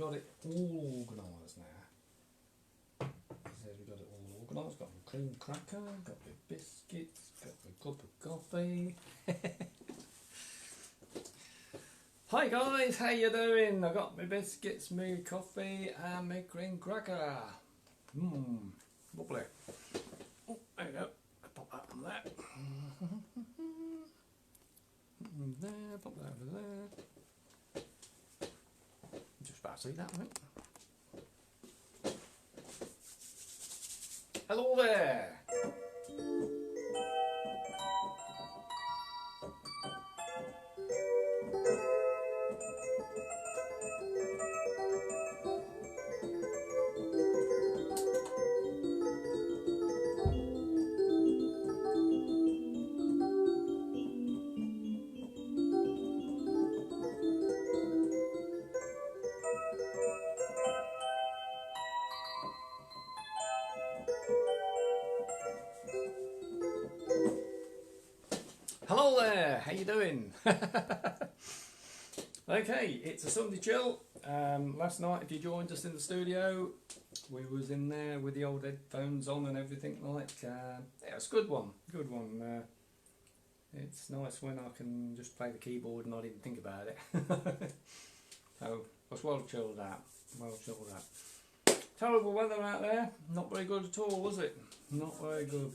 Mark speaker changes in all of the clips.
Speaker 1: got it all organised now. Says we got it all organised. Got my cream cracker, got my biscuits, got my cup of coffee. Hi guys, how you doing? I got my biscuits, my coffee and my cream cracker. Lovely. Oh, there you go. Pop that on there. There, pop that over there. Just about to see that, right? Hello there. Hello there, how you doing? Okay, it's a Sunday chill. Last night, if you joined us in the studio, we was in there with the old headphones on and everything like. Yeah, it's a good one, good one. It's nice when I can just play the keyboard and not even think about it. So I was well chilled out, well chilled out. Terrible weather out there, not very good at all, was it? Not very good.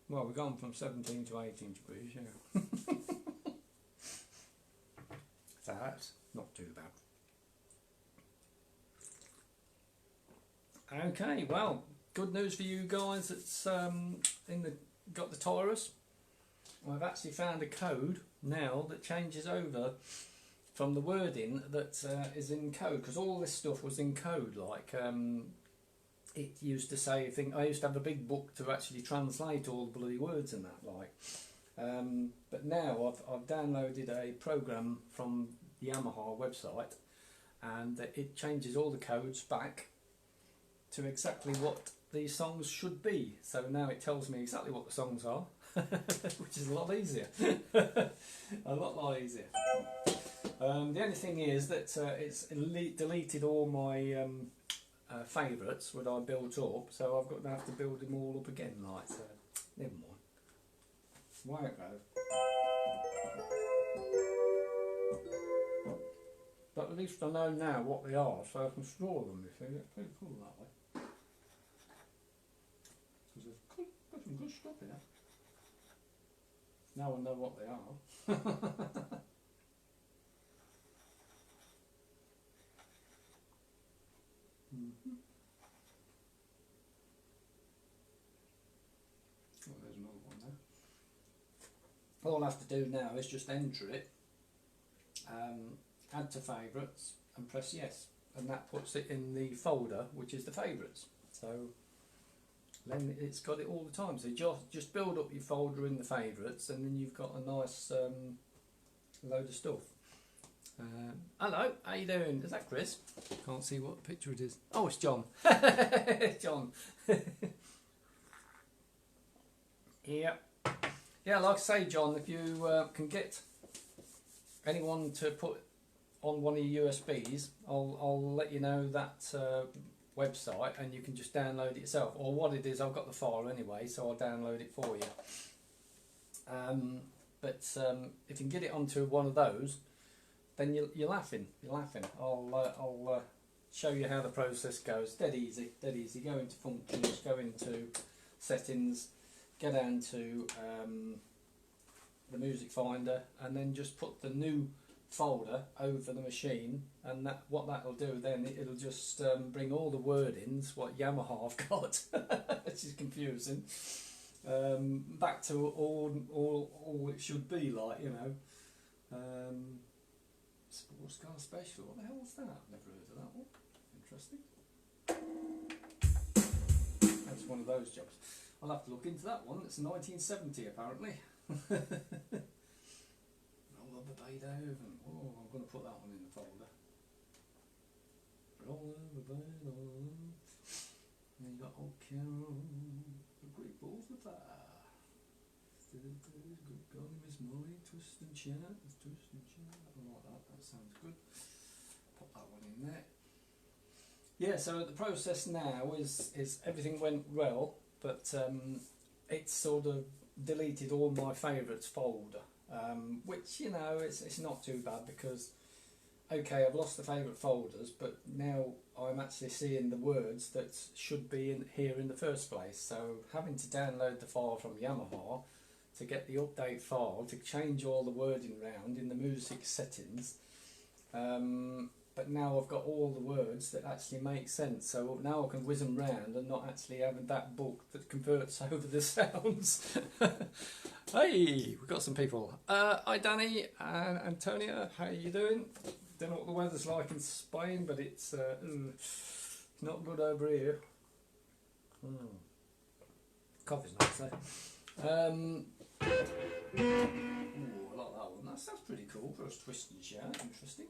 Speaker 1: Well, we've gone from 17 to 18 degrees, yeah. So that's not too bad. Okay, well, good news for you guys that's got the Taurus. I've actually found a code now that changes over from the wording that is in code, because all this stuff was in code, like it used to say, I used to have a big book to actually translate all the bloody words and that, like. But now I've downloaded a program from the Yamaha website, and it changes all the codes back to exactly what these songs should be. So now it tells me exactly what the songs are, which is a lot easier. A lot easier. The only thing is that it's deleted all my favourites that I built up, so I've got to have to build them all up again, like, so never mind. Why it go? But at least I know now what they are, so I can store them, you see. It's pretty cool that way. Because there's got some good stuff in it. Now I know what they are. Oh, there's another one there. All I have to do now is just enter it, add to favourites and press yes, and that puts it in the folder which is the favourites. So then it's got it all the time, so you just build up your folder in the favourites, and then you've got a nice load of stuff. Hello, how you doing? Is that Chris? Can't see what picture it is. Oh, it's John. John. Yeah. Yeah, like I say, John, if you can get anyone to put on one of your USBs, I'll let you know that website, and you can just download it yourself. Or what it is, I've got the file anyway, so I'll download it for you. But if you can get it onto one of those, then you're laughing. You're laughing. I'll show you how the process goes. Dead easy. Dead easy. Go into functions. Go into settings. Go down to the music finder, and then just put the new folder over the machine. And what that'll do then, it'll just bring all the wordings what Yamaha have got, which is confusing, back to all it should be, like, you know. Sports car special. What the hell was that? I've never heard of that one. Interesting. That's one of those jobs. I'll have to look into that one. It's 1970 apparently. Roll over Beethoven. Oh, I'm going to put that one in the folder. Roll over Beethoven. And you got Old Carol. The Great Balls of Fire. Good God, Miss Molly. Twist and shout. Twist and shout. I like that. That sounds good. put that one in there. Yeah, so the process now is everything went well, but it's sort of deleted all my favourites folder, which, you know, it's not too bad because, okay, I've lost the favourite folders, but now I'm actually seeing the words that should be in here in the first place. So having to download the file from Yamaha to get the update file to change all the wording round in the music settings, but now I've got all the words that actually make sense, so now I can whiz them round and not actually having that book that converts over the sounds. Hey, we've got some people. Hi Danny and Antonia, how are you doing? Don't know what the weather's like in Spain, but it's not good over here. Coffee's nice, eh? Ooh, I like that one. That sounds pretty cool for a twist and shout. Interesting.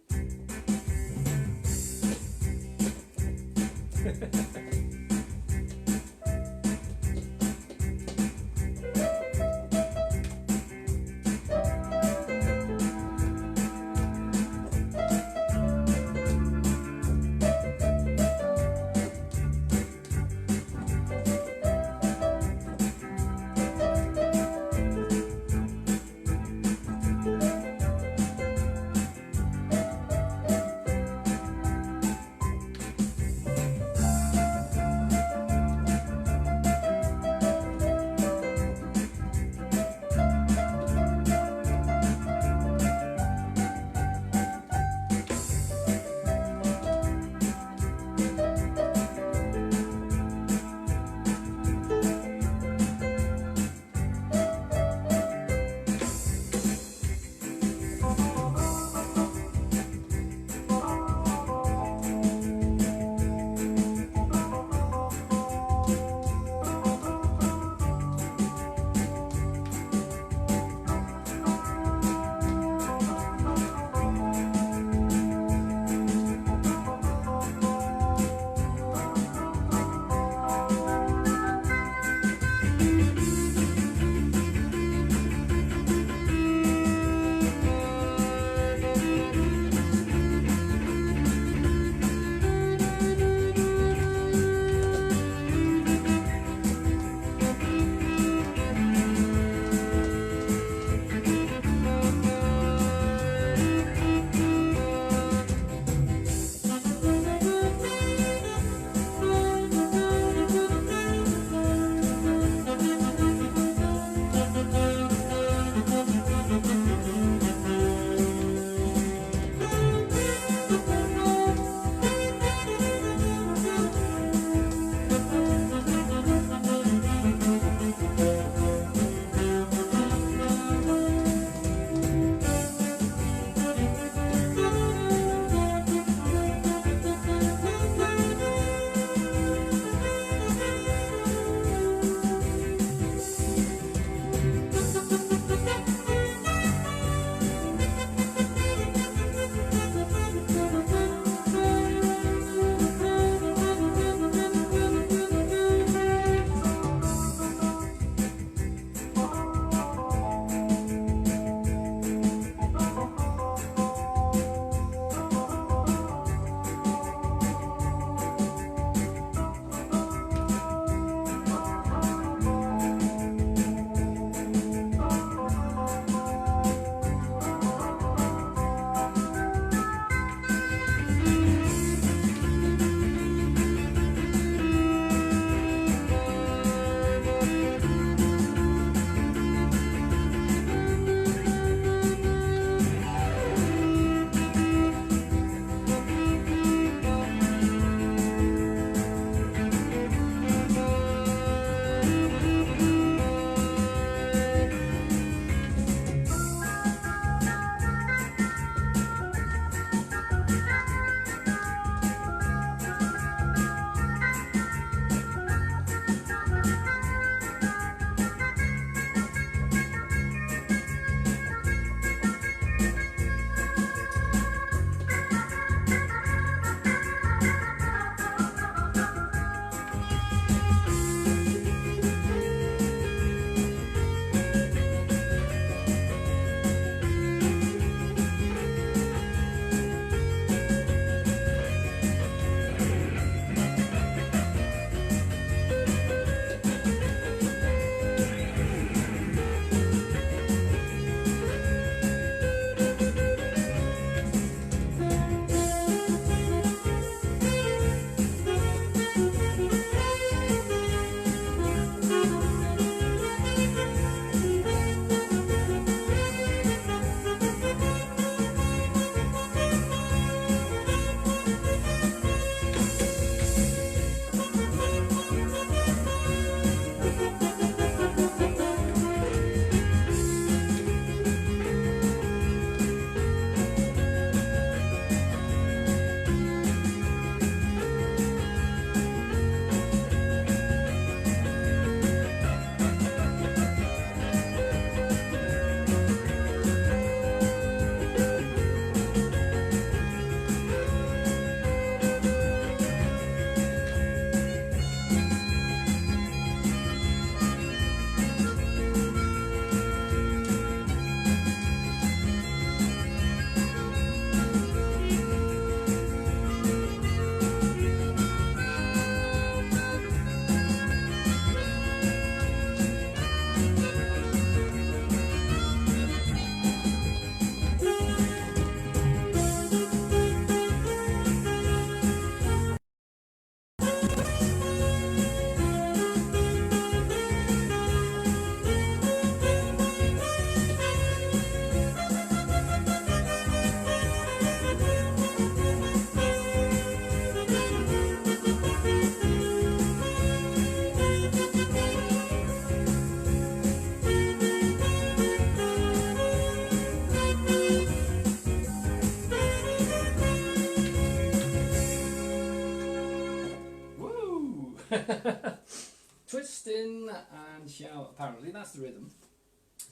Speaker 1: Twisting and shout, apparently that's the rhythm.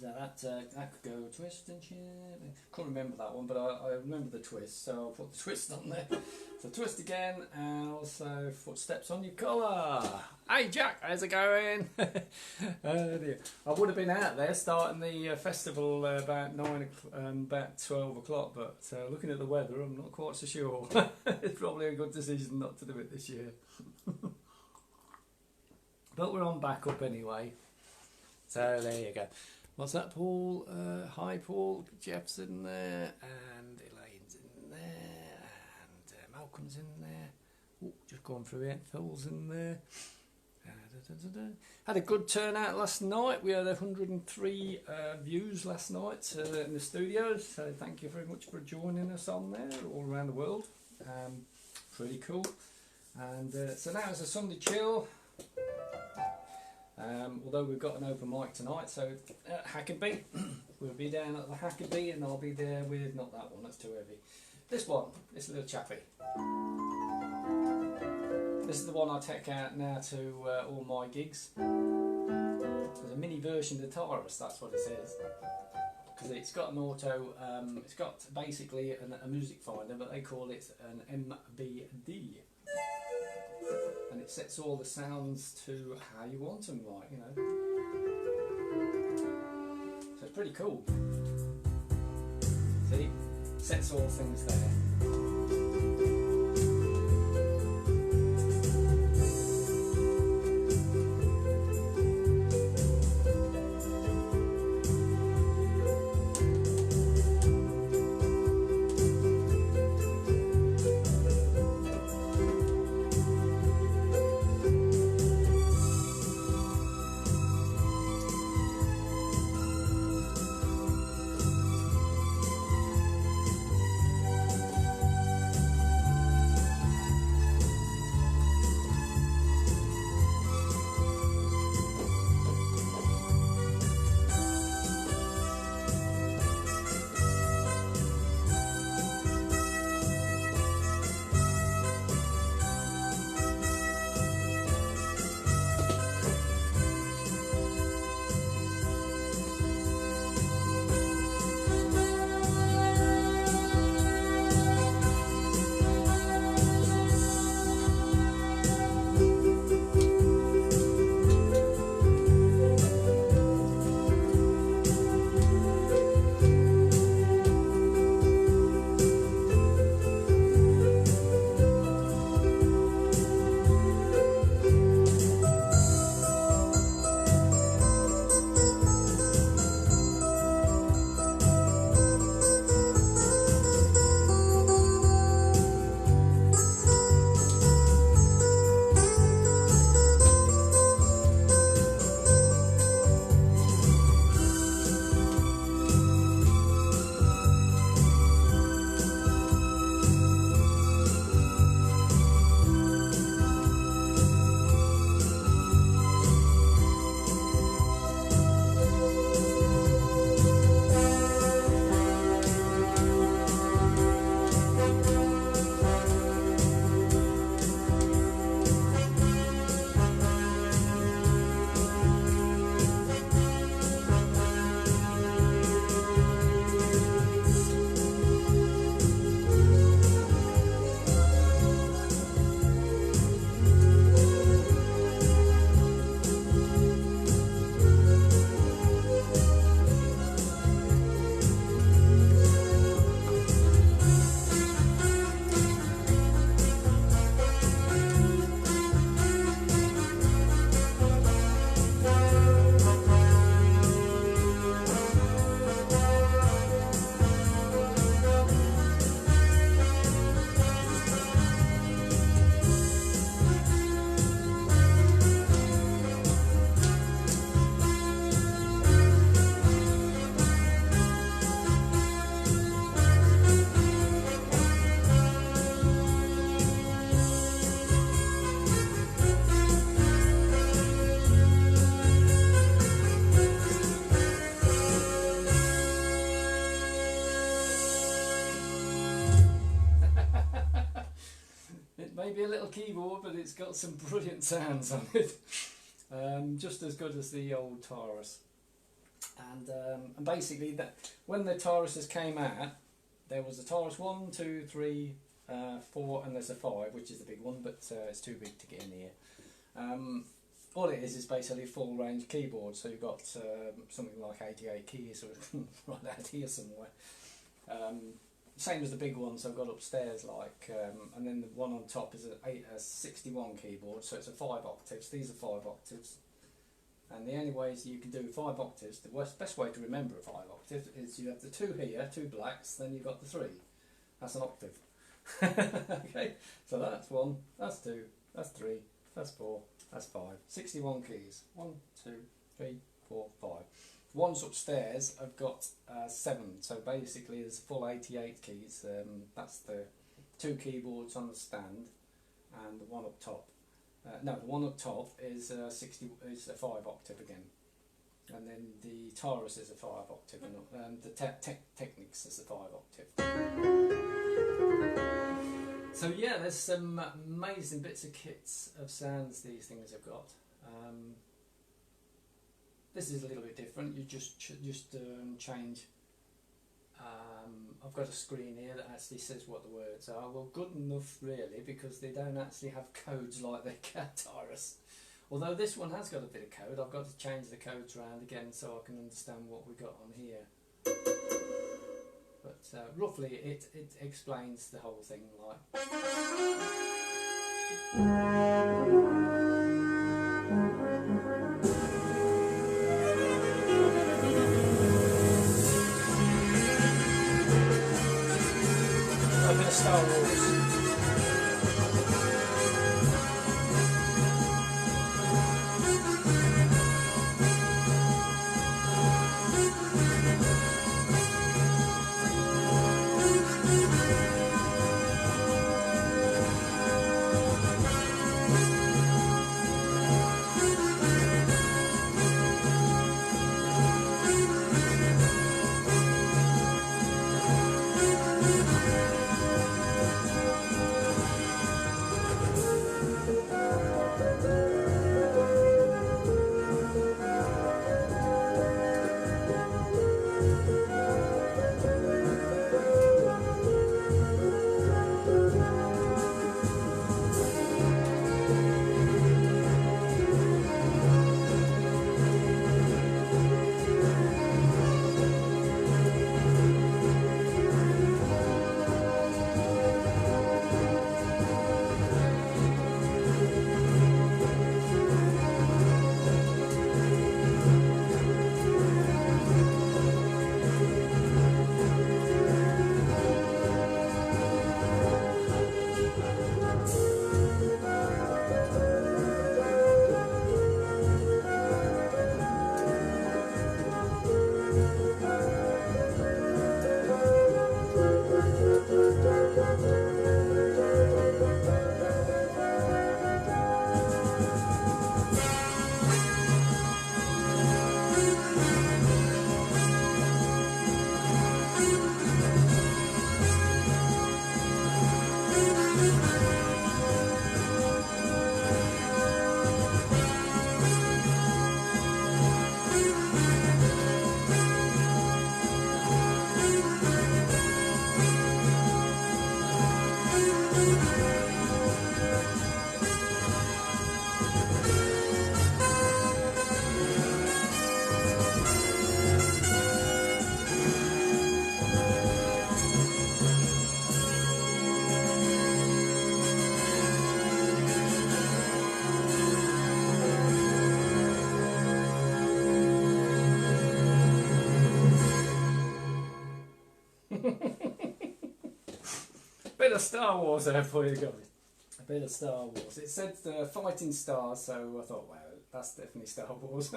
Speaker 1: So that could go twist and shout. Can't remember that one, but I remember the twist, so I'll put the twist on there. So twist again, and also footsteps on your collar. Hey Jack, how's it going? Oh dear. I would have been out there starting the festival about 12 o'clock, but looking at the weather, I'm not quite so sure. It's probably a good decision not to do it this year. But we're on backup anyway. So there you go. What's that, Paul? Hi, Paul. Jeff's in there, and Elaine's in there, and Malcolm's in there. Oh, just going through it. Phil's in there. Had a good turnout last night. We had 103 views last night in the studios. So thank you very much for joining us on there, all around the world. Pretty cool. And so now it's a Sunday chill. Although we've got an open mic tonight, so at Hackabee, we'll be down at the Hackabee, and I'll be there with, not that one, that's too heavy. This one, this little chappy. This is the one I take out now to all my gigs. There's a mini version of the Taurus, that's what it is. Because it's got an auto, it's got basically a music finder, but they call it an MBD. And it sets all the sounds to how you want them, like, you know. So it's pretty cool. See, sets all things there. maybe a little keyboard, but it's got some brilliant sounds on it. Just as good as the old Taurus. And basically, when the Tauruses came out, there was a Taurus 1, 2, 3, 4, and there's a 5, which is the big one, but it's too big to get in here. All it is basically a full range keyboard, so you've got something like 88 keys or right out here somewhere. Same as the big ones I've got upstairs, and then the one on top is a 61 keyboard, so it's a 5 octaves. These are 5 octaves, and the only ways you can do 5 octaves, the best way to remember a 5 octave is you have the 2 here, 2 blacks, then you've got the 3. That's an octave. Okay, so that's 1, that's 2, that's 3, that's 4, that's 5. 61 keys. 1, 2, 3, 4, 5. Ones upstairs I've got 7, so basically there's a full 88 keys. That's the 2 keyboards on the stand and the one up top. No, the one up top is a 5 octave again, and then the Taurus is a 5 octave, and the Technics is a 5 octave. So yeah, there's some amazing bits of kits of sounds these things have got. This is a little bit different. You just change. I've got a screen here that actually says what the words are. Well, good enough really, because they don't actually have codes like the Taurus. Although this one has got a bit of code, I've got to change the codes around again so I can understand what we got on here. But roughly it explains the whole thing, like. A bit of Star Wars. Bit of Star Wars there for you guys. A bit of Star Wars. It said fighting stars, so I thought, well, that's definitely Star Wars.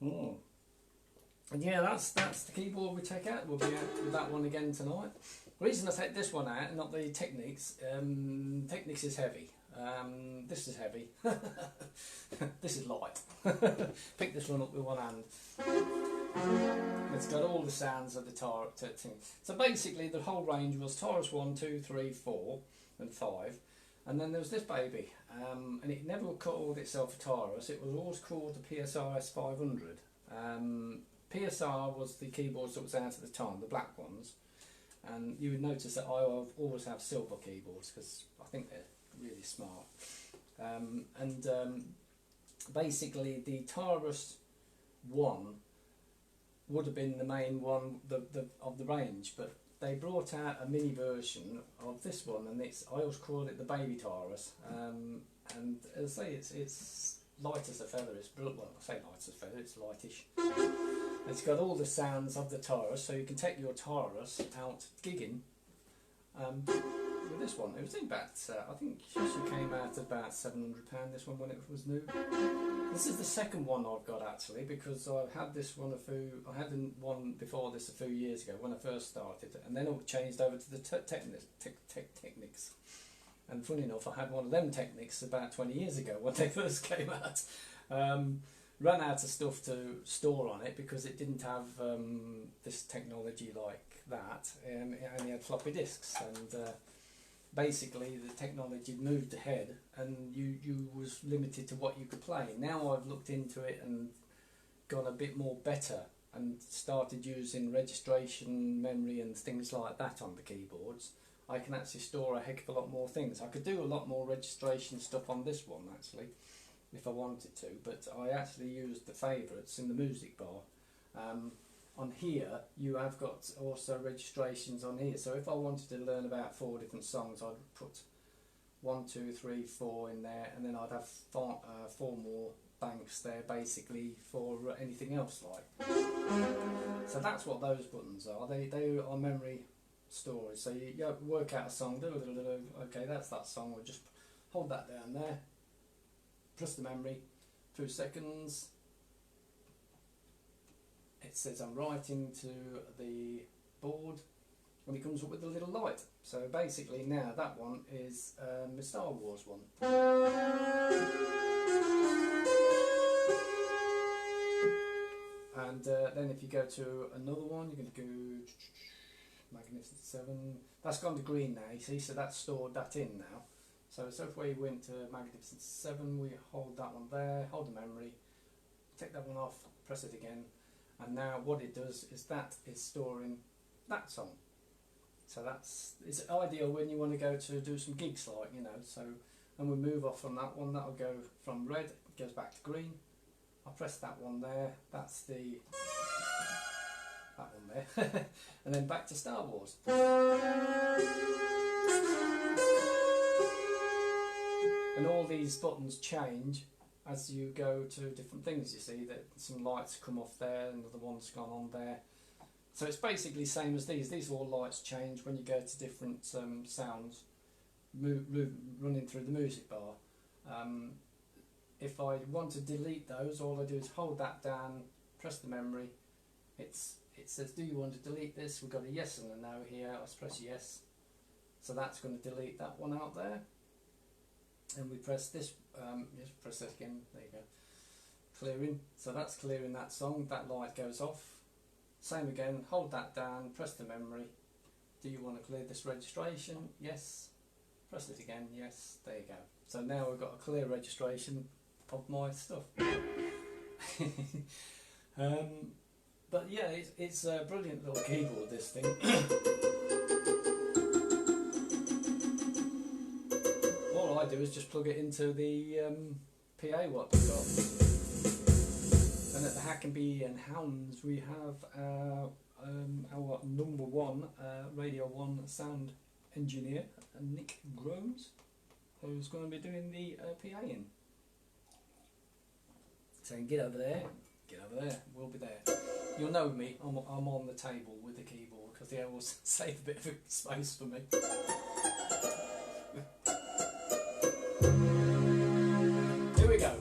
Speaker 1: And yeah, that's the keyboard we take out. We'll be out with that one again tonight. The reason I take this one out, not the Technics, Technics is heavy. This is heavy. This is light. Pick this one up with one hand. It's got all the sounds of the Taurus thing. So basically the whole range was Taurus 1, 2, 3, 4 and 5, and then there was this baby, and it never called itself a Taurus, it was always called the PSRS 500. PSR was the keyboards that was out at the time, the black ones, and you would notice that I always have silver keyboards because I think they're really smart. Basically the Taurus 1 would have been the main one of the range, but they brought out a mini version of this one, and I always call it the baby Taurus. And as I say, it's light as a feather. It's well, I say light as a feather. It's lightish. It's got all the sounds of the Taurus, so you can take your Taurus out gigging with this one. It was in about, I think she came out at about £700, this one, when it was new. This is the second one I've got actually, because I had this one I had one before this a few years ago when I first started, and then it changed over to the Technics. And funny enough, I had one of them Technics about 20 years ago when they first came out. Ran out of stuff to store on it because it didn't have this technology like that, it only had floppy disks, and basically the technology moved ahead and you was limited to what you could play. Now I've looked into it and gone a bit more better and started using registration memory and things like that on the keyboards. I can actually store a heck of a lot more things. I could do a lot more registration stuff on this one actually if I wanted to, but I actually used the favourites in the music bar. On here you have got also registrations on here, so if I wanted to learn about 4 different songs, I'd put 1, 2, 3, 4 in there, and then I'd have 4 more banks there basically for anything else like. So that's what those buttons are. They are memory storage. So you work out a song, okay, that's that song, we'll just hold that down there, press the memory, 2 seconds, it says I'm writing to the board, and it comes up with a little light. So basically now that one is my Star Wars one. And then if you go to another one, you're going to go Magnificent 7. That's gone to green now, you see, so that's stored that in now. So if we went to Magnificent 7, we hold that one there, hold the memory, take that one off, press it again, and now what it does is that is storing that song. So it's ideal when you want to go to do some gigs, like, you know. So, and we move off from that one, that'll go from red, it goes back to green. I'll press that one there, that's that one there, and then back to Star Wars. And all these buttons change as you go to different things. You see that some lights come off there, another one's gone on there. So it's basically the same as these. These all lights change when you go to different sounds running through the music bar. If I want to delete those, all I do is hold that down, press the memory. It says, do you want to delete this? We've got a yes and a no here. Let's press yes. So that's going to delete that one out there. And we press this, just press that again, there you go, clearing. So that's clearing that song, that light goes off. Same again, hold that down, press the memory. Do you want to clear this registration? Yes. Press it again, yes, there you go. So now we've got a clear registration of my stuff. But yeah, it's a brilliant little keyboard, this thing. All I do is just plug it into the PA what we've got. And at the Hackenby and Hounds we have our #1 Radio 1 sound engineer, Nick Groves, who's going to be doing the PA in. Saying get over there, we'll be there. You'll know me, I'm on the table with the keyboard because they always save a bit of space for me. Here we go.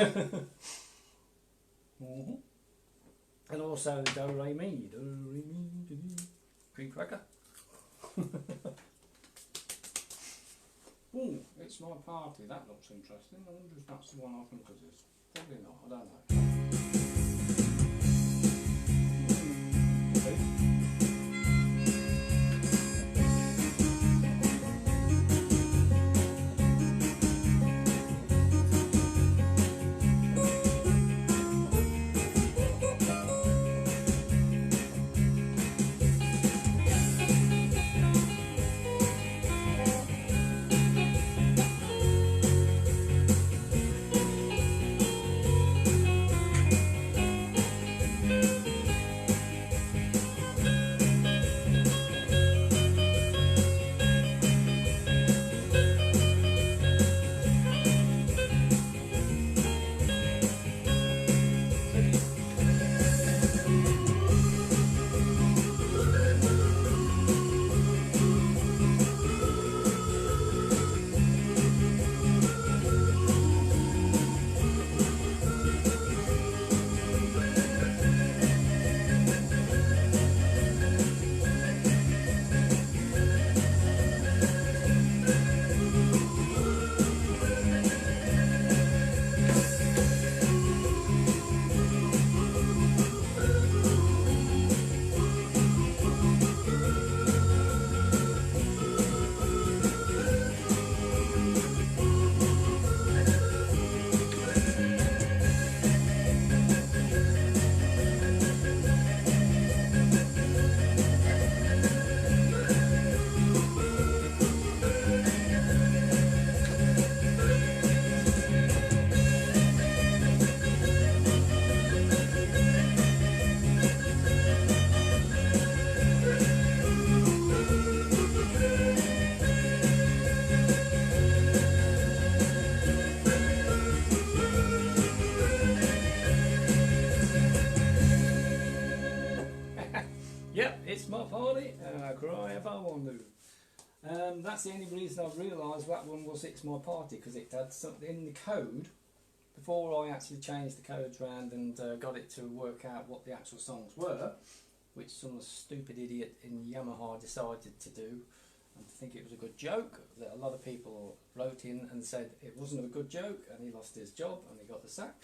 Speaker 1: And also do re mi, cream cracker. Ooh, it's my party. That looks interesting. I wonder if that's the one I think it is. Probably not. I don't know. Yep, it's my party and I cry if I want to. That's the only reason I've realised that one was It's My Party, because it had something in the code before I actually changed the codes around and got it to work out what the actual songs were, which some stupid idiot in Yamaha decided to do, and to think it was a good joke. That a lot of people wrote in and said it wasn't a good joke, and he lost his job and he got the sack.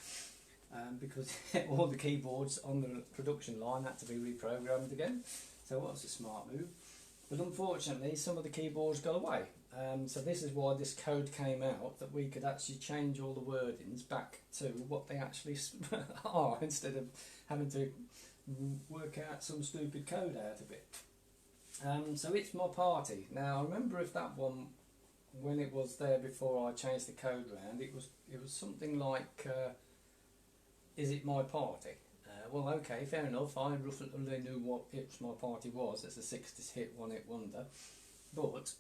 Speaker 1: Because all the keyboards on the production line had to be reprogrammed again, so it was a smart move. But unfortunately some of the keyboards got away, so this is why this code came out, that we could actually change all the wordings back to what they actually are, instead of having to work out some stupid code out of it. So It's My Party. Now I remember if that one, when it was there before I changed the code round, it was something like Is It My Party? Well, okay, fair enough. I roughly knew what It's My Party was. It's a 60s hit, one-hit wonder. But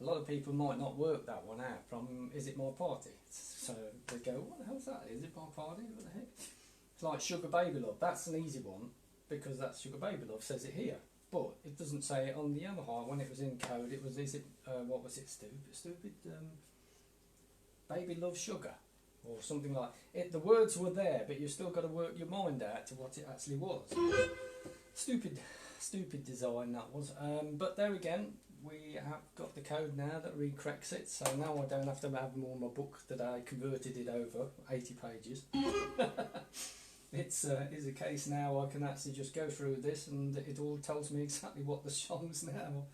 Speaker 1: a lot of people might not work that one out from Is It My Party? So they go, what the hell's that? Is it my party? What the heck? It's like Sugar Baby Love. That's an easy one, because that's Sugar Baby Love, says it here. But it doesn't say it on the Yamaha. When it was in code, it was, what was it, stupid Baby Love Sugar, or something like it. The words were there, but you still got to work your mind out to what it actually was. Stupid design that was. But there again, we have got the code now that recorrects it, so now I don't have to have more in my book that I converted it over 80 pages. It's is a case now I can actually just go through this and it all tells me exactly what the song's now.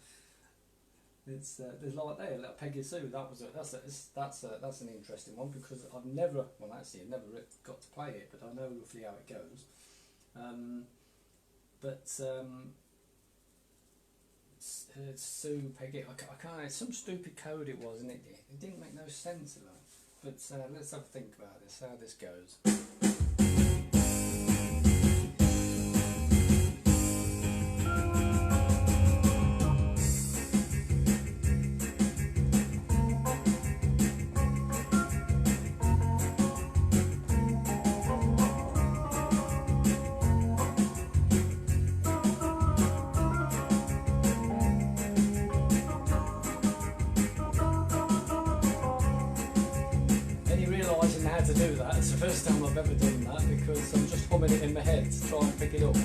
Speaker 1: It's there's like there, like Peggy Sue. That's an interesting one, because I've never, well actually I've never got to play it, but I know roughly how it goes. It's Sue, Peggy. I can't. It's some stupid code it was, and it didn't make no sense at all. But let's have a think about this. How this goes. To to do that. It's the first time I've ever done that because I'm just humming it in my head to try and pick it up.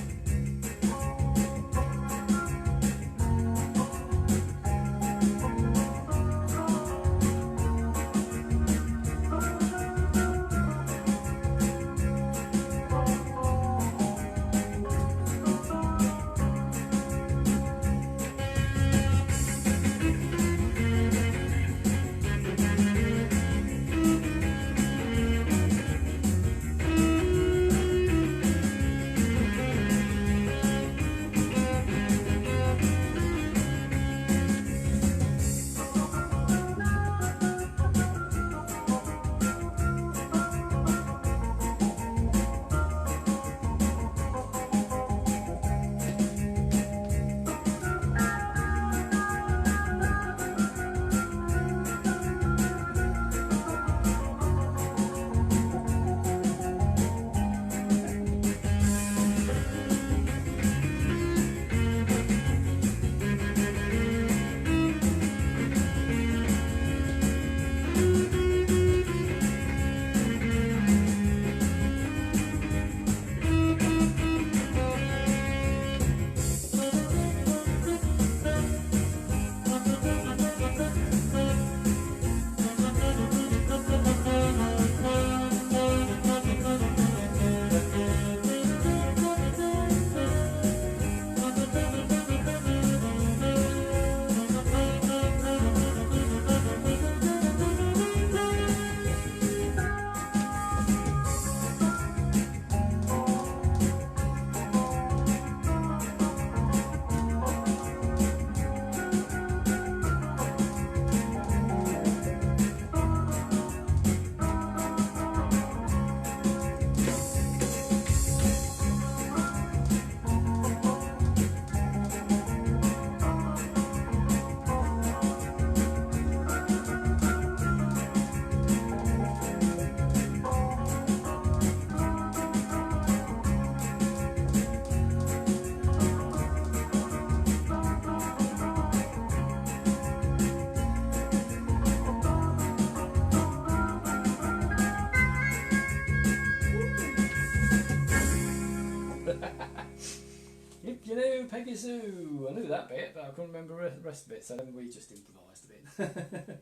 Speaker 1: Peggy Sue. I knew that bit, but I couldn't remember the rest of it, so then we just improvised a bit.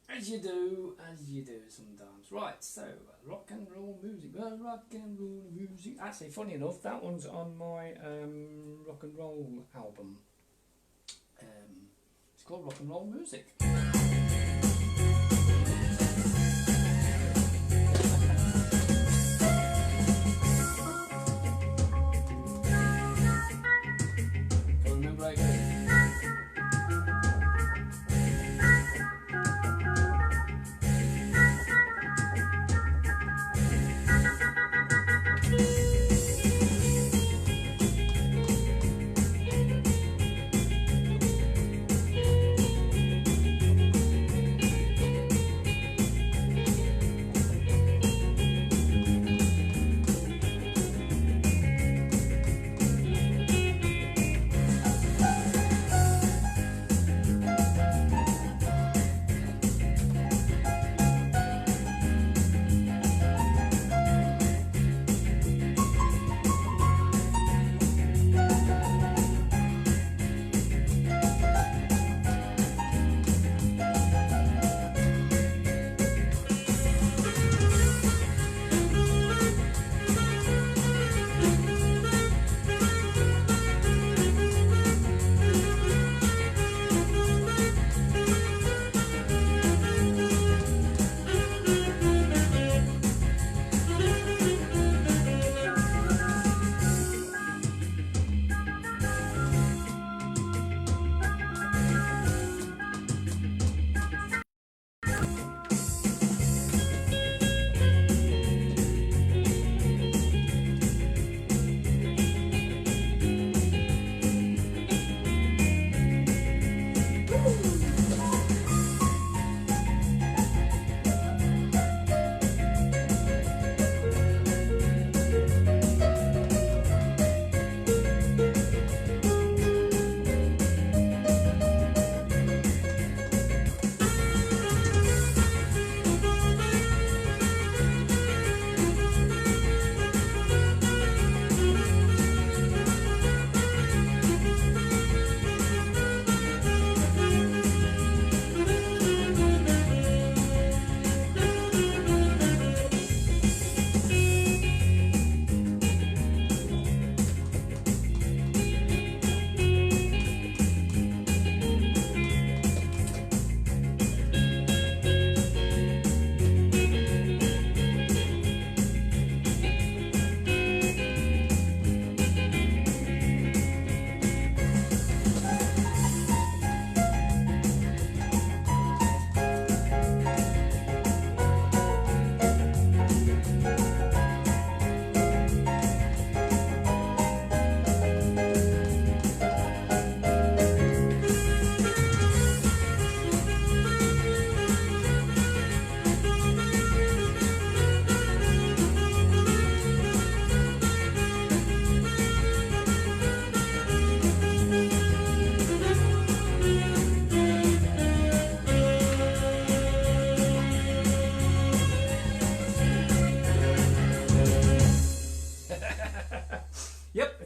Speaker 1: As you do sometimes. Right, so rock and roll music. Rock and roll music. Actually, funny enough, that one's on my rock and roll album. It's called Rock and Roll Music.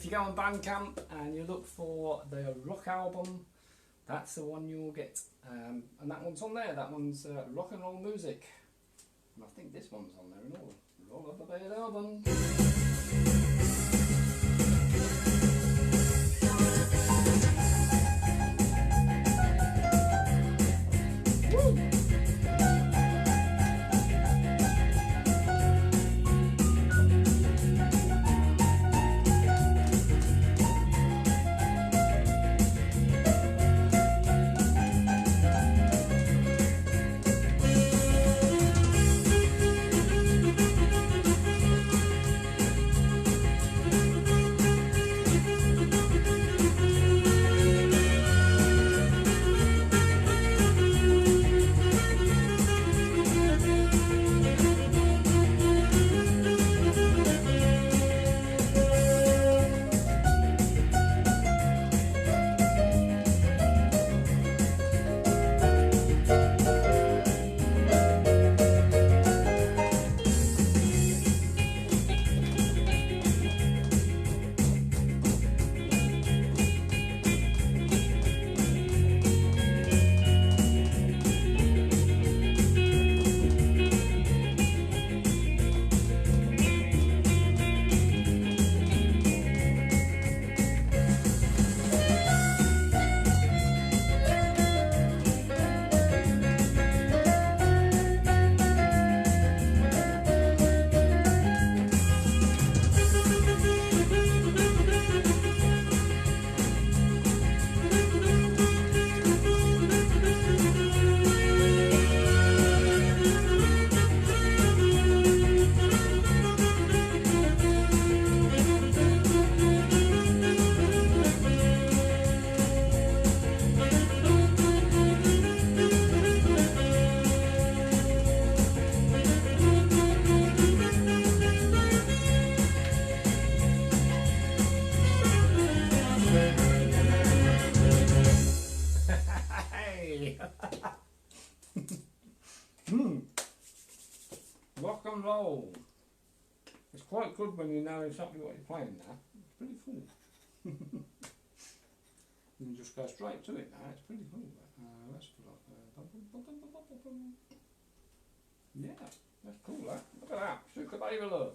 Speaker 1: you go on Bandcamp and you look for the rock album, that's the one you'll get. And that one's on there. That one's rock and roll music. And I think this one's on there and all. Roll up the bed album. Rock and roll. It's quite good when you know exactly what you're playing now. It's pretty cool. You can just go straight to it now. It's pretty cool. Let's put up yeah, that's cool. That. Look at that. Sugar baby love.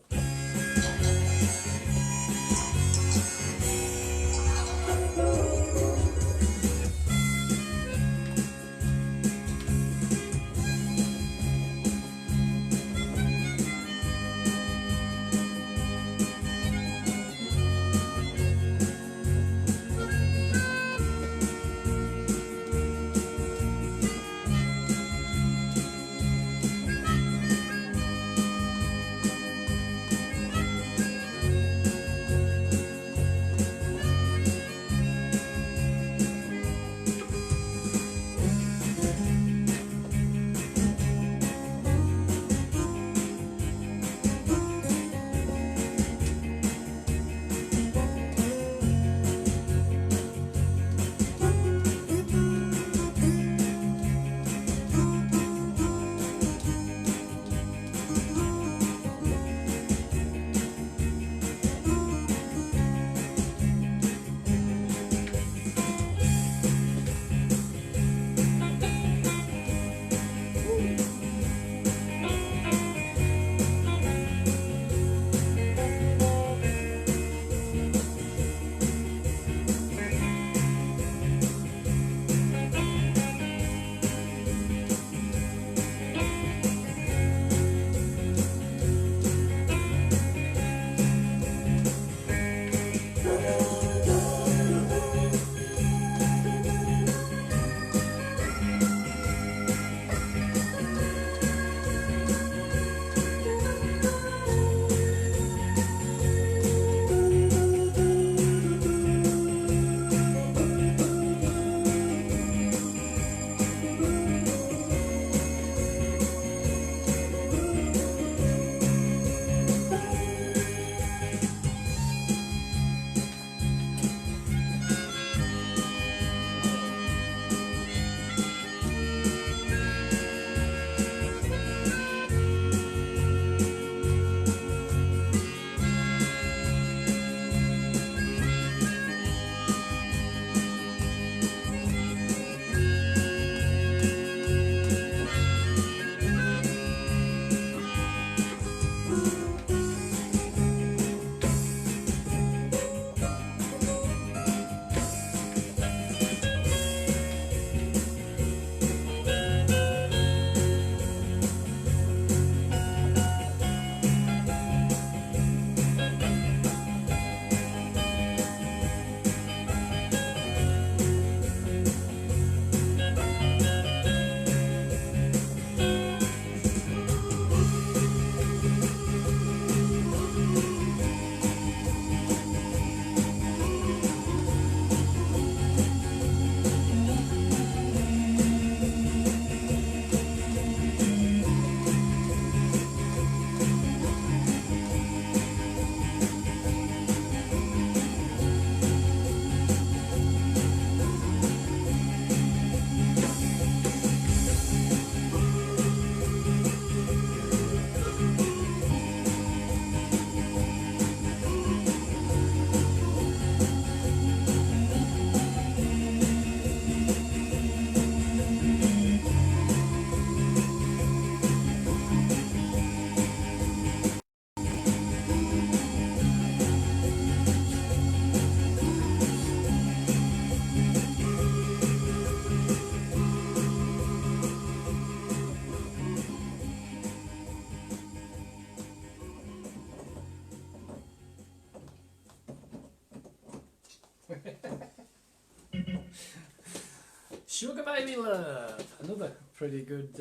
Speaker 1: Sugar Baby Love, another pretty good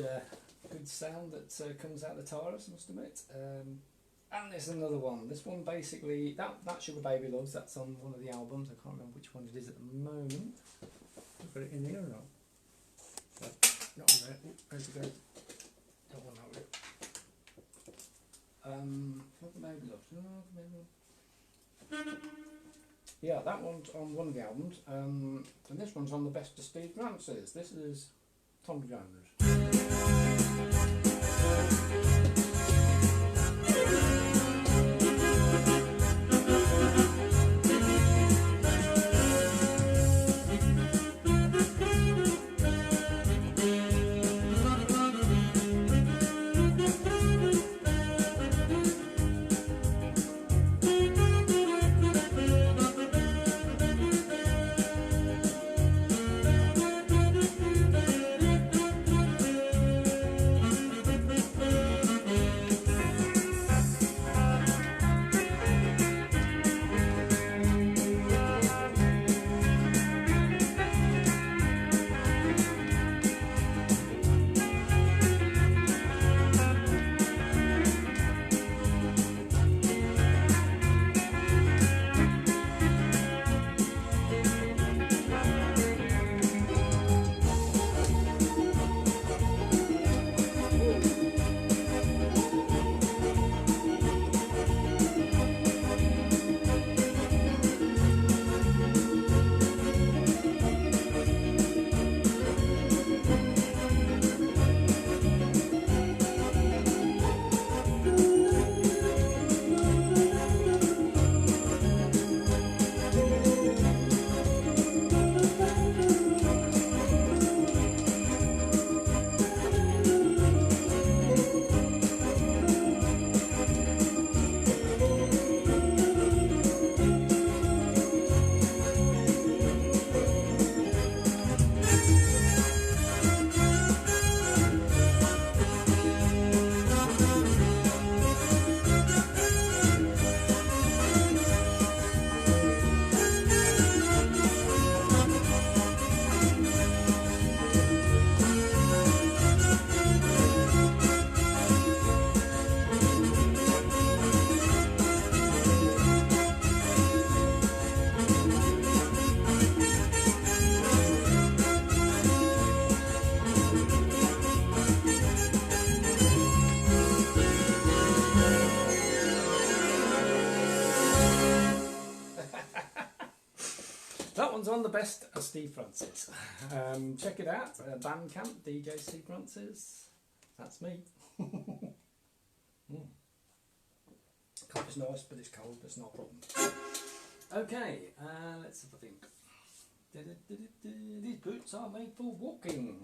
Speaker 1: good sound that comes out of the Taurus, I must admit. And there's another one. This one basically, that Sugar Baby Loves, that's on one of the albums. I can't remember which one it is at the moment. I've got it in here or not? No, not on there. Ooh, where's it go? Don't want that with it. Sugar Baby Loves. Yeah, that one's on one of the albums. And this one's on the Best of Steve Francis. This is Tom Jones. On the Best of Steve Francis. Check it out, BANDCAMP, DJ Steve Francis. That's me. Coffee's nice, but it's cold, that's not a problem. Okay, let's have a think. These boots are made for walking.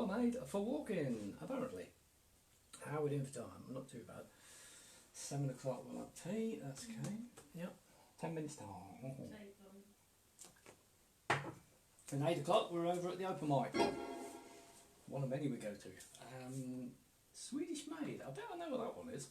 Speaker 1: 1 8 for walking, apparently. How are we doing for time? Not too bad. 7 o'clock we'll have tea, that's okay. Yep, 10 minutes time. And 8 o'clock we're over at the open mic. One of many we go to. Swedish Maid, I bet I know what that one is.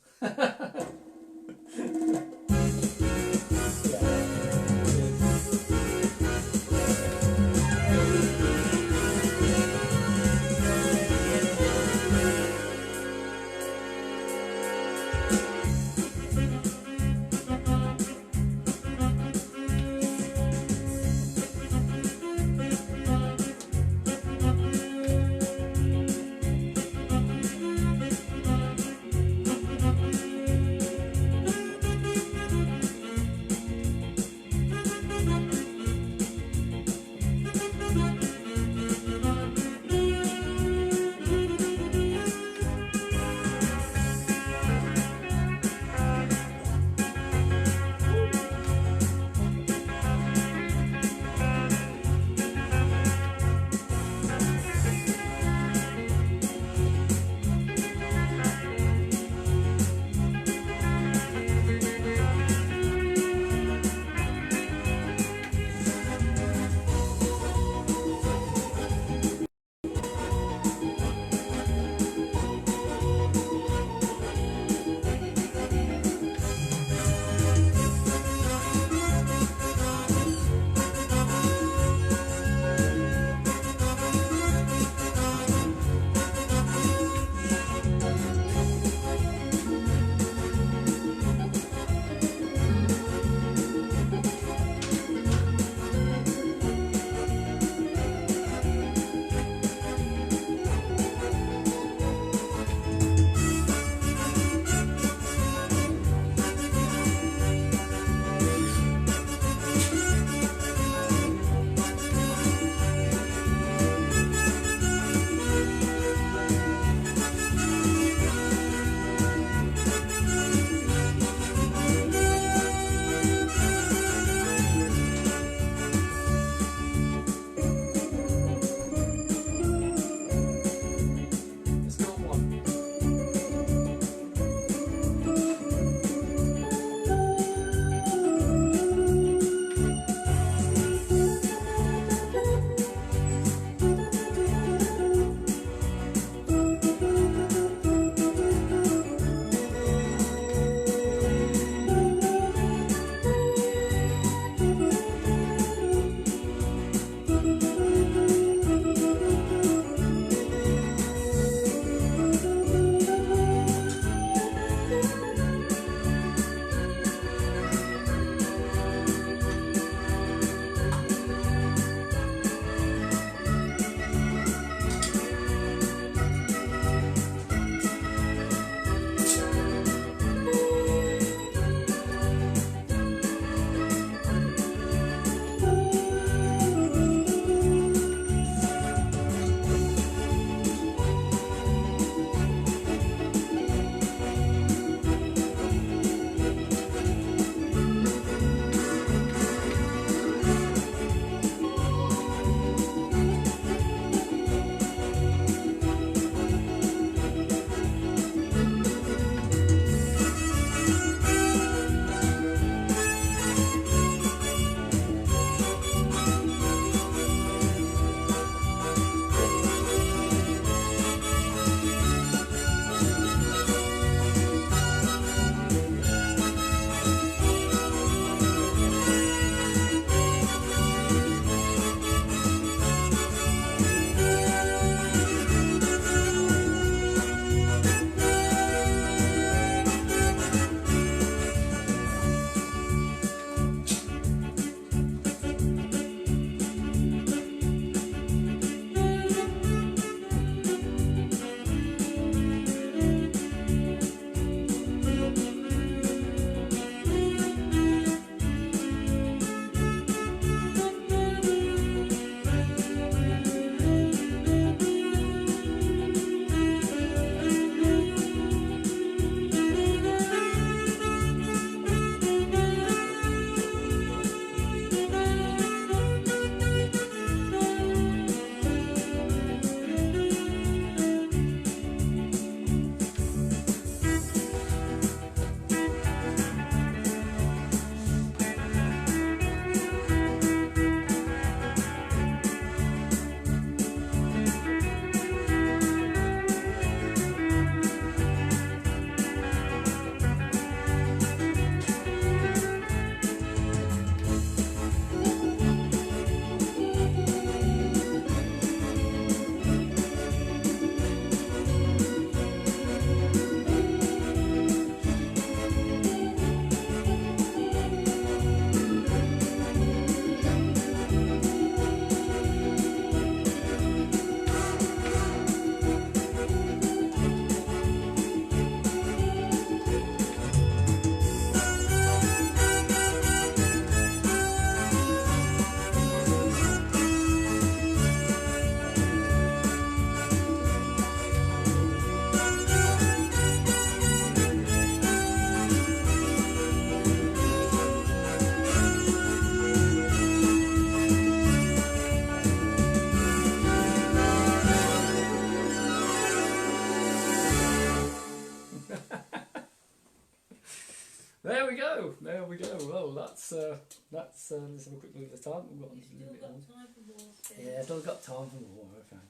Speaker 1: let's have a quick look at the time. We've got a
Speaker 2: Still
Speaker 1: little bit
Speaker 2: got
Speaker 1: more.
Speaker 2: time for more spins.
Speaker 1: Yeah, still got time for more. Okay.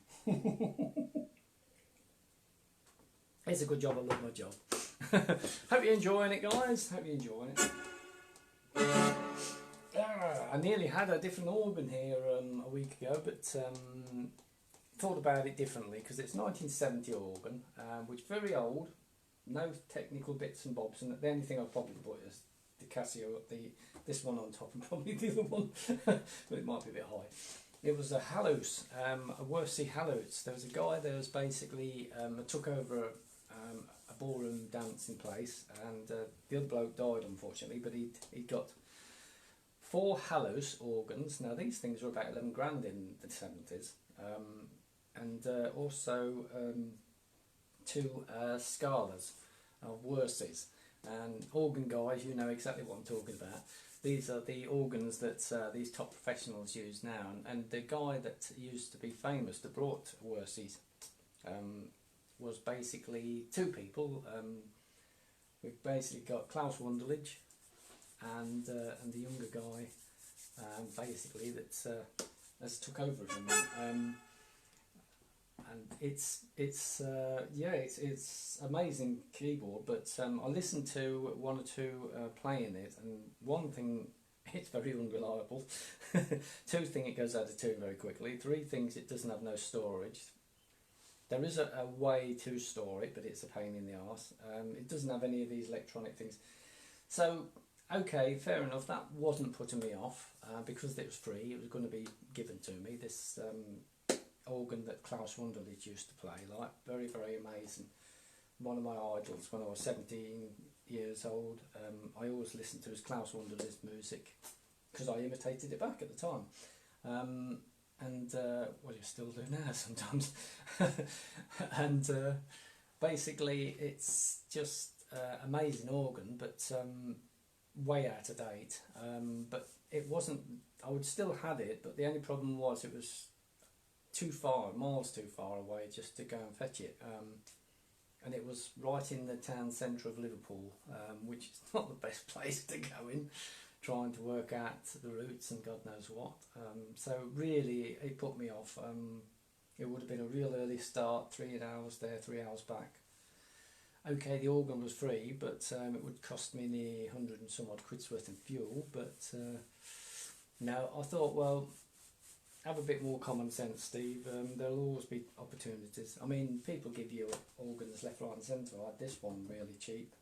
Speaker 1: It's a good job. I love my job. Hope you're enjoying it, guys. Hope you're enjoying it. I nearly had a different organ here a week ago, but thought about it differently because it's 1970 organ, which is very old, no technical bits and bobs, and the only thing I've probably put is the Casio, this one on top, and probably the other one, but it might be a bit high. It was a Hallows, a Worsey Hallows. There was a guy that was basically took over a ballroom dancing place, and the other bloke died unfortunately, but he'd got 4 Hallows organs. Now these things were about 11 grand in the 70s, and also 2 Scalas of Worseys. And organ guys, you know exactly what I'm talking about. These are the organs that these top professionals use now, and the guy that used to be famous that brought Worseys was basically 2 people. We've basically got Klaus Wunderlich and the younger guy, basically that has took over from him. And it's amazing keyboard, but I listened to 1 or 2 playing it, and one thing, it's very unreliable. 2 things, it goes out of tune very quickly. 3 things, it doesn't have no storage. There is a way to store it, but it's a pain in the arse. It doesn't have any of these electronic things. So, okay, fair enough, that wasn't putting me off, because it was free, it was going to be given to me, this organ that Klaus Wunderlich used to play, like, very, very amazing. One of my idols when I was 17 years old. I always listened to his Klaus Wunderlich music, because I imitated it back at the time. Well, you still do now sometimes. And basically it's just amazing organ, but way out of date. But it wasn't, I would still had it, but the only problem was it was too far, miles too far away just to go and fetch it. And it was right in the town centre of Liverpool, which is not the best place to go in, trying to work out the routes and God knows what. So really it put me off. It would have been a real early start, 3 hours there, 3 hours back. Okay, the organ was free, but it would cost me nearly 100 and some odd quid's worth in fuel. But no, I thought, well, have a bit more common sense, Steve. There'll always be opportunities. I mean, people give you organs left, right and centre. I had this one really cheap.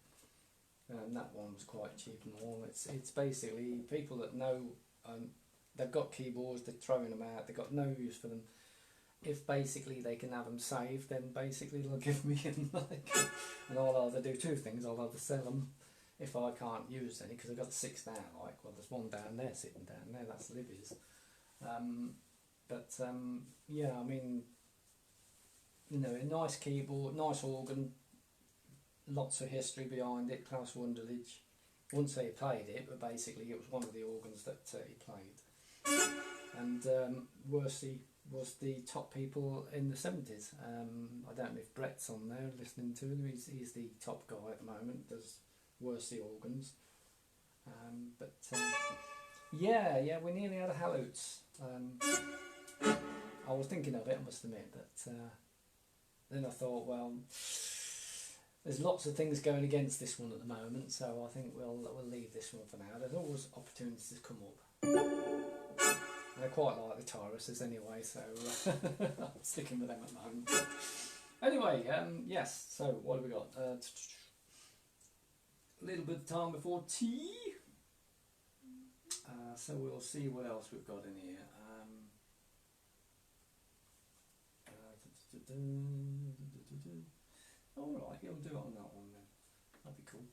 Speaker 1: That one was quite cheap and all. It's basically people that know, they've got keyboards, they're throwing them out, they've got no use for them. If basically they can have them saved, then basically they'll give me them. And I'll either do 2 things. I'll either sell them if I can't use any, because I've got 6 now. Like, well, there's one down there sitting down there. That's Livy's. Yeah, I mean, you know, a nice keyboard, nice organ. Lots of history behind it. Klaus Wunderlich. I wouldn't say he played it, but basically it was one of the organs that he played. And Worsey was the top people in the 70s. I don't know if Brett's on there listening to him. He's the top guy at the moment. Does Worsey organs. Yeah, we nearly had a Hallows. I was thinking of it, I must admit, but then I thought, well, there's lots of things going against this one at the moment, so I think we'll leave this one for now. There's always opportunities to come up. I quite like the Tyruses anyway, so I'm sticking with them at the moment. Anyway, yes, so what have we got? A little bit of time before tea. So we'll see what else we've got in here. Alright, you'll do it on that one then. That'd be cool.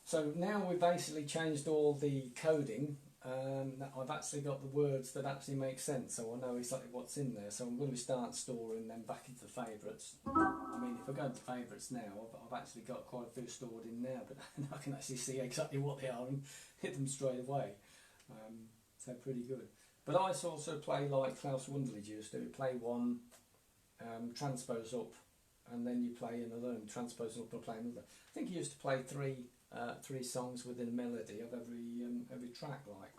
Speaker 1: So now we've basically changed all the coding. I've actually got the words that actually make sense, so I know exactly what's in there. So I'm going to start storing them back into the favourites. I mean, if I go into favourites now, I've actually got quite a few stored in there, but I can actually see exactly what they are and hit them straight away. So pretty good. But I also play like Klaus Wunderlich used to. Play one, transpose up, and then you play another, and transpose up and play another. I think he used to play 3 3 songs within a melody of every track, like.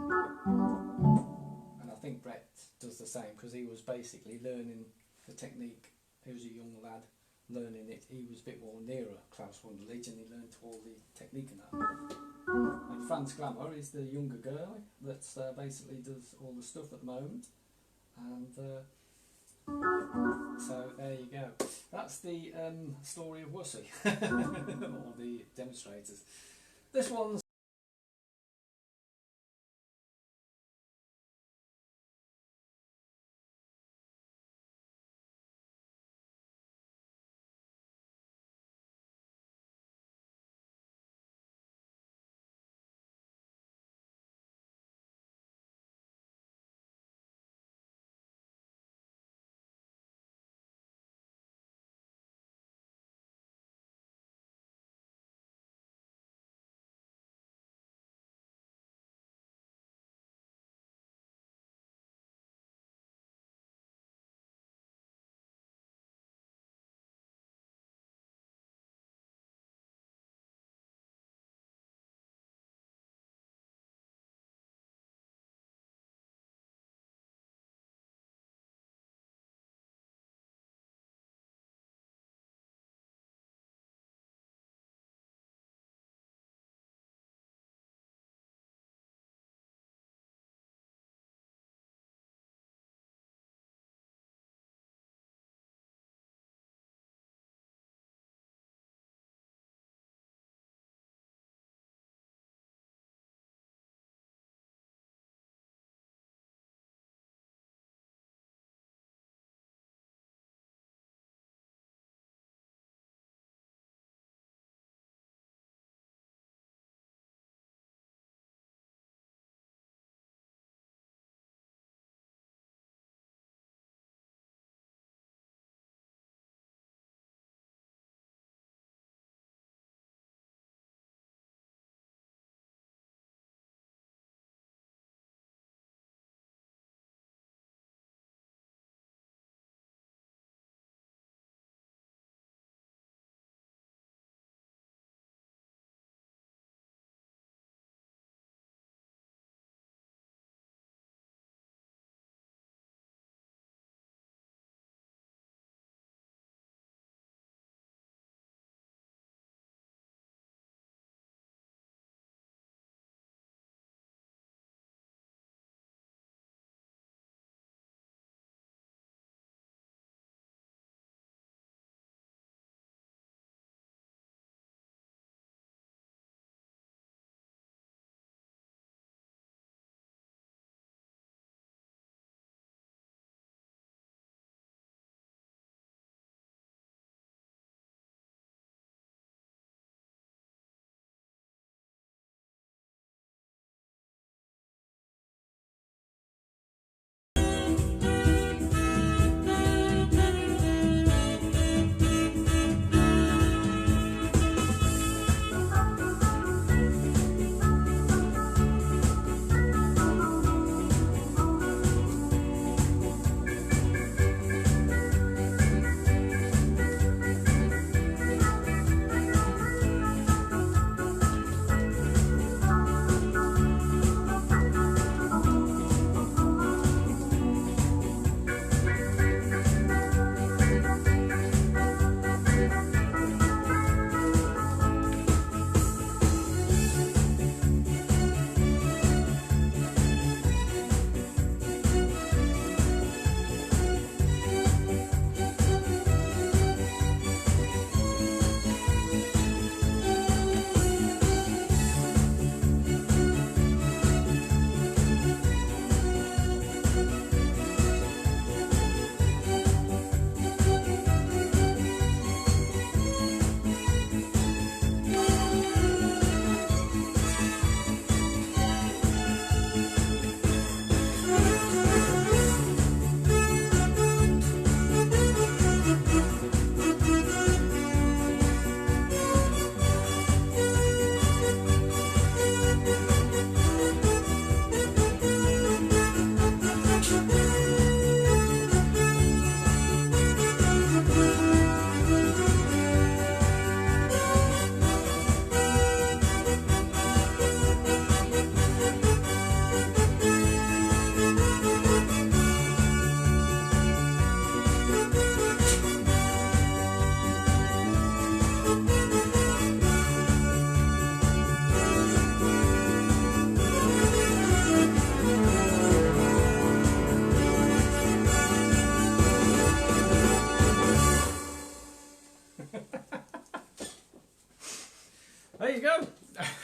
Speaker 1: And I think Brett does the same because he was basically learning the technique. He was a young lad learning it. He was a bit more nearer Klaus Wunderlich, and he learned all the technique and that. And Franz Glamour is the younger girl that basically does all the stuff at the moment. And so there you go. That's the story of Wussy, or the demonstrators. This one's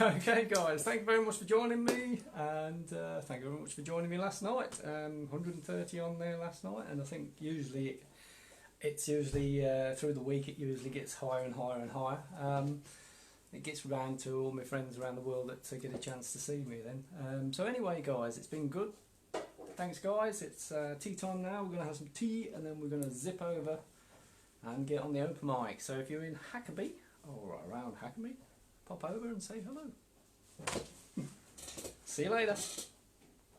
Speaker 1: Okay guys, thank you very much for joining me, and thank you very much for joining me last night. 130 on there last night, and I think usually it's usually through the week it usually gets higher and higher and higher. It gets round to all my friends around the world that get a chance to see me then. So anyway guys, it's been good. Thanks guys, it's tea time now. We're going to have some tea and then we're going to zip over and get on the open mic. So if you're in Huckabee or around Huckabee, pop over and say hello. See you later.